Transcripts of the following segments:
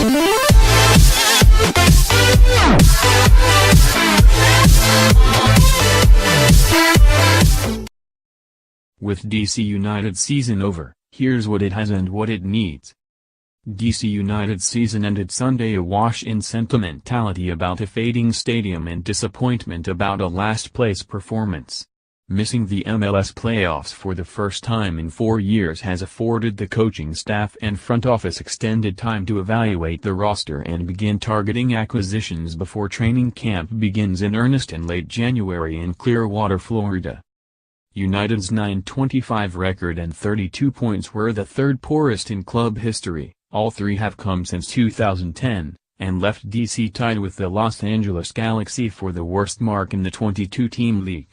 With DC United's season over, here's what it has and what it needs. DC United's season ended Sunday awash in sentimentality about a fading stadium and disappointment about a last-place performance. Missing the MLS playoffs for the first time in 4 years has afforded the coaching staff and front office extended time to evaluate the roster and begin targeting acquisitions before training camp begins in earnest in late January in Clearwater, Florida. United's .925 record and 32 points were the third poorest in club history. All three have come since 2010, and left DC tied with the Los Angeles Galaxy for the worst mark in the 22-team league.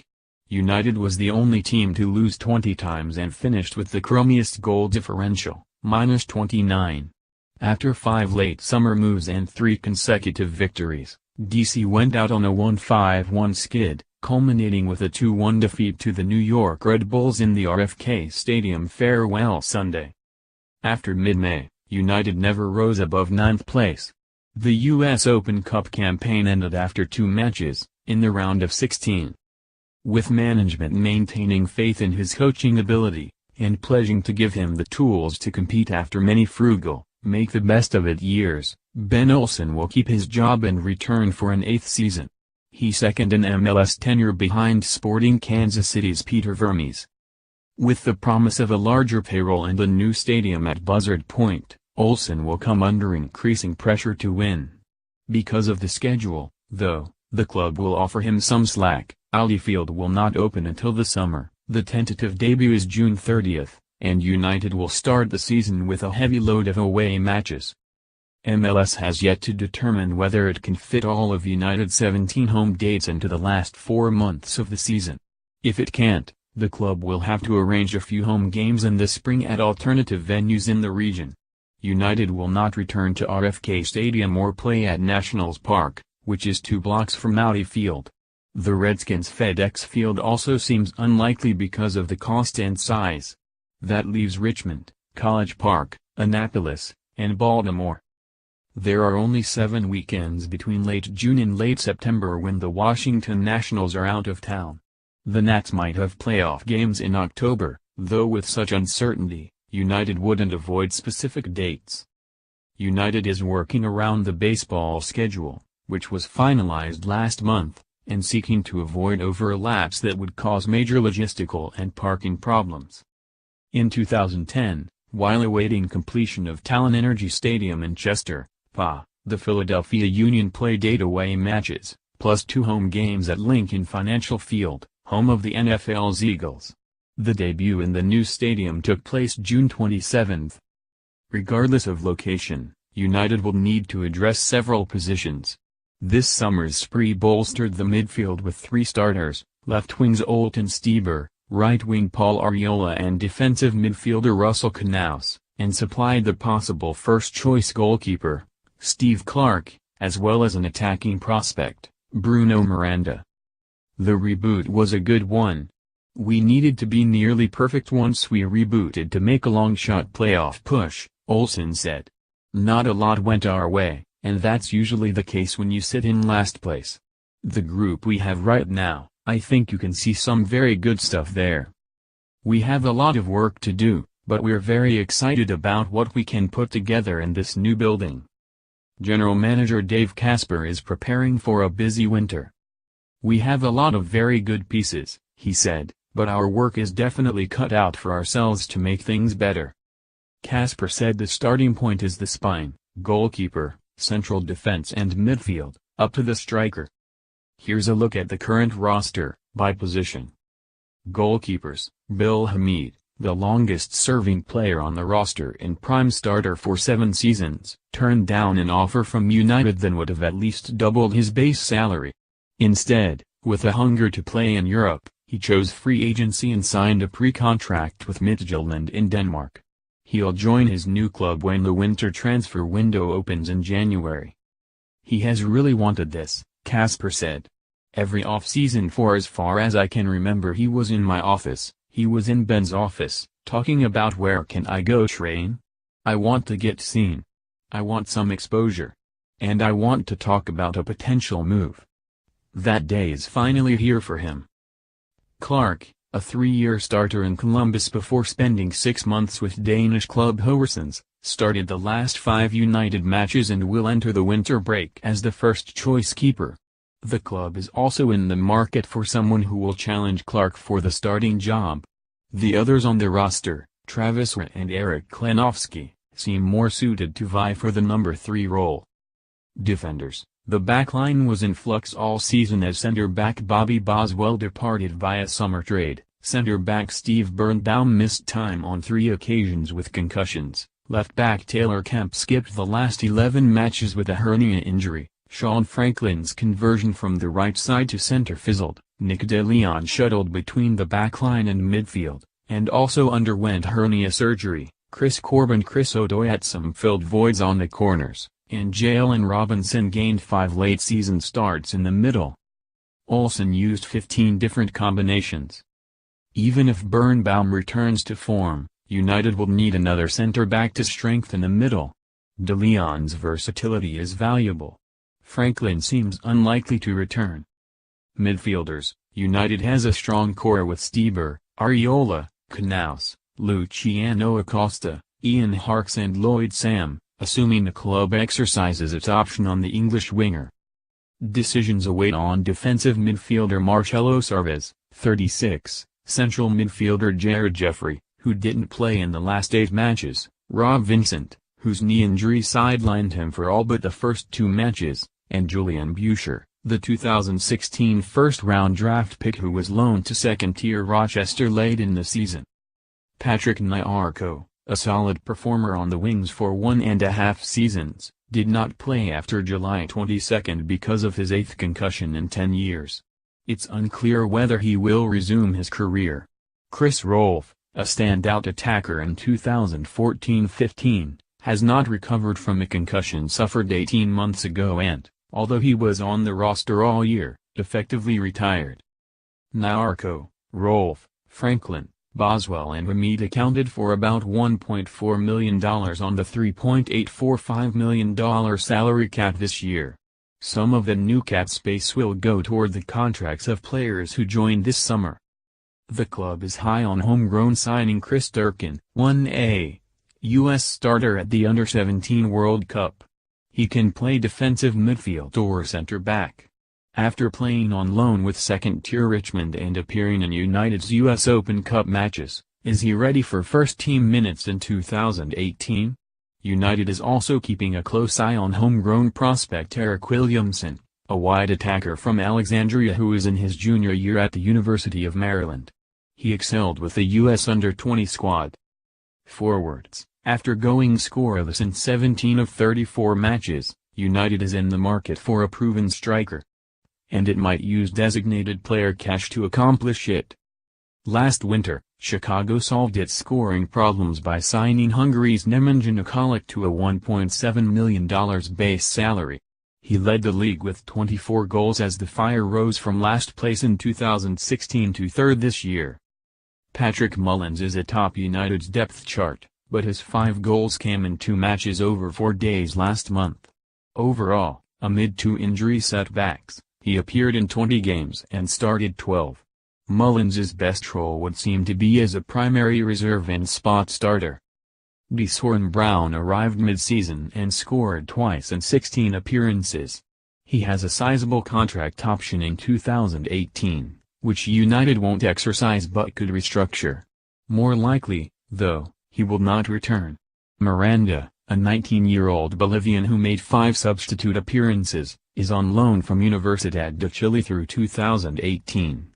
United was the only team to lose 20 times and finished with the crummiest goal differential, -29. After 5 late summer moves and 3 consecutive victories, DC went out on a 1-5-1 skid, culminating with a 2-1 defeat to the New York Red Bulls in the RFK Stadium farewell Sunday. After mid-May, United never rose above 9th place. The U.S. Open Cup campaign ended after 2 matches, in the round of 16. With management maintaining faith in his coaching ability, and pledging to give him the tools to compete after many frugal, make-the-best-of-it years, Ben Olsen will keep his job and return for an 8th season. He's second in MLS tenure behind Sporting Kansas City's Peter Vermes. With the promise of a larger payroll and a new stadium at Buzzard Point, Olsen will come under increasing pressure to win. Because of the schedule, though, the club will offer him some slack. Audi Field will not open until the summer, the tentative debut is June 30th, and United will start the season with a heavy load of away matches. MLS has yet to determine whether it can fit all of United's 17 home dates into the last 4 months of the season. If it can't, the club will have to arrange a few home games in the spring at alternative venues in the region. United will not return to RFK Stadium or play at Nationals Park, which is 2 blocks from Audi Field. The Redskins' FedEx Field also seems unlikely because of the cost and size. That leaves Richmond, College Park, Annapolis, and Baltimore. There are only 7 weekends between late June and late September when the Washington Nationals are out of town. The Nats might have playoff games in October, though with such uncertainty, United wouldn't avoid specific dates. United is working around the baseball schedule, which was finalized last month, and seeking to avoid overlaps that would cause major logistical and parking problems. In 2010, while awaiting completion of Talon Energy Stadium in Chester, PA, the Philadelphia Union played 8 away matches, plus 2 home games at Lincoln Financial Field, home of the NFL's Eagles. The debut in the new stadium took place June 27. Regardless of location, United will need to address several positions. This summer's spree bolstered the midfield with 3 starters, left wings Olton Stieber, right wing Paul Arriola and defensive midfielder Russell Canouse, and supplied the possible first-choice goalkeeper, Steve Clark, as well as an attacking prospect, Bruno Miranda. The reboot was a good one. We needed to be nearly perfect once we rebooted to make a long-shot playoff push, Olsen said. Not a lot went our way, and that's usually the case when you sit in last place. The group we have right now, I think you can see some very good stuff there. We have a lot of work to do, but we're very excited about what we can put together in this new building. General Manager Dave Casper is preparing for a busy winter. We have a lot of very good pieces, he said, but our work is definitely cut out for ourselves to make things better. Casper said the starting point is the spine, goalkeeper, central defense and midfield, up to the striker. Here's a look at the current roster, by position. Goalkeepers, Bill Hamid, the longest-serving player on the roster and prime starter for 7 seasons, turned down an offer from United that would have at least doubled his base salary. Instead, with a hunger to play in Europe, he chose free agency and signed a pre-contract with Midtjylland in Denmark. He'll join his new club when the winter transfer window opens in January. He has really wanted this, Casper said. Every off-season for as far as I can remember he was in my office, he was in Ben's office, talking about where can I go train? I want to get seen. I want some exposure. And I want to talk about a potential move. That day is finally here for him. Clark, a 3-year starter in Columbus before spending 6 months with Danish club Horsens, started the last 5 United matches and will enter the winter break as the first-choice keeper. The club is also in the market for someone who will challenge Clark for the starting job. The others on the roster, Travis Reh and Eric Klenowski, seem more suited to vie for the number 3 role. Defenders. The backline was in flux all season as center-back Bobby Boswell departed via summer trade, center-back Steve Birnbaum missed time on 3 occasions with concussions, left-back Taylor Kemp skipped the last 11 matches with a hernia injury, Sean Franklin's conversion from the right side to center fizzled, Nick DeLeon shuttled between the backline and midfield, and also underwent hernia surgery. Chris Corbin Chris Odoyatsum filled voids on the corners, and Jalen Robinson gained 5 late-season starts in the middle. Olsen used 15 different combinations. Even if Birnbaum returns to form, United will need another centre-back to strengthen the middle. DeLeon's versatility is valuable. Franklin seems unlikely to return. Midfielders. United has a strong core with Stieber, Ariola, Knaus, Luciano Acosta, Ian Harkes and Lloyd Sam, assuming the club exercises its option on the English winger. Decisions await on defensive midfielder Marcelo Sarvez, 36, central midfielder Jared Jeffrey, who didn't play in the last 8 matches, Rob Vincent, whose knee injury sidelined him for all but the first 2 matches, and Julian Buescher, the 2016 first-round draft pick who was loaned to second-tier Rochester late in the season. Patrick Nyarko, a solid performer on the wings for 1.5 seasons, did not play after July 22 because of his 8th concussion in 10 years. It's unclear whether he will resume his career. Chris Rolfe, a standout attacker in 2014-15, has not recovered from a concussion suffered 18 months ago and, although he was on the roster all year, effectively retired. Nyarko, Rolfe, Franklin, Boswell and Ramid accounted for about $1.4 million on the $3.845 million salary cap this year. Some of the new cap space will go toward the contracts of players who joined this summer. The club is high on homegrown signing Chris Durkin, 1A, U.S. starter at the Under-17 World Cup. He can play defensive midfield or center-back. After playing on loan with second-tier Richmond and appearing in United's U.S. Open Cup matches, is he ready for first-team minutes in 2018? United is also keeping a close eye on homegrown prospect Eric Williamson, a wide attacker from Alexandria who is in his junior year at the University of Maryland. He excelled with the U.S. Under-20 squad. Forwards. After going scoreless in 17 of 34 matches, United is in the market for a proven striker. And it might use designated player cash to accomplish it. Last winter, Chicago solved its scoring problems by signing Hungary's Nemanja Nikolic to a $1.7 million base salary. He led the league with 24 goals as the Fire rose from last place in 2016 to third this year. Patrick Mullins is atop United's depth chart, but his 5 goals came in 2 matches over 4 days last month. Overall, amid 2 injury setbacks, he appeared in 20 games and started 12. Mullins's best role would seem to be as a primary reserve and spot starter. De'Soren Brown arrived mid-season and scored twice in 16 appearances. He has a sizable contract option in 2018, which United won't exercise but could restructure. More likely, though, he will not return. Miranda, a 19-year-old Bolivian who made 5 substitute appearances, is on loan from Universidad de Chile through 2018.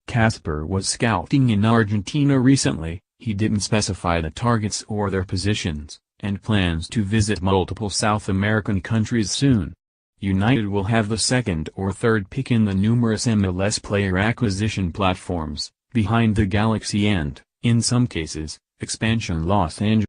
Casper was scouting in Argentina recently. He didn't specify the targets or their positions, and plans to visit multiple South American countries soon. United will have the 2nd or 3rd pick in the numerous MLS player acquisition platforms, behind the Galaxy and, in some cases, expansion Los Angeles.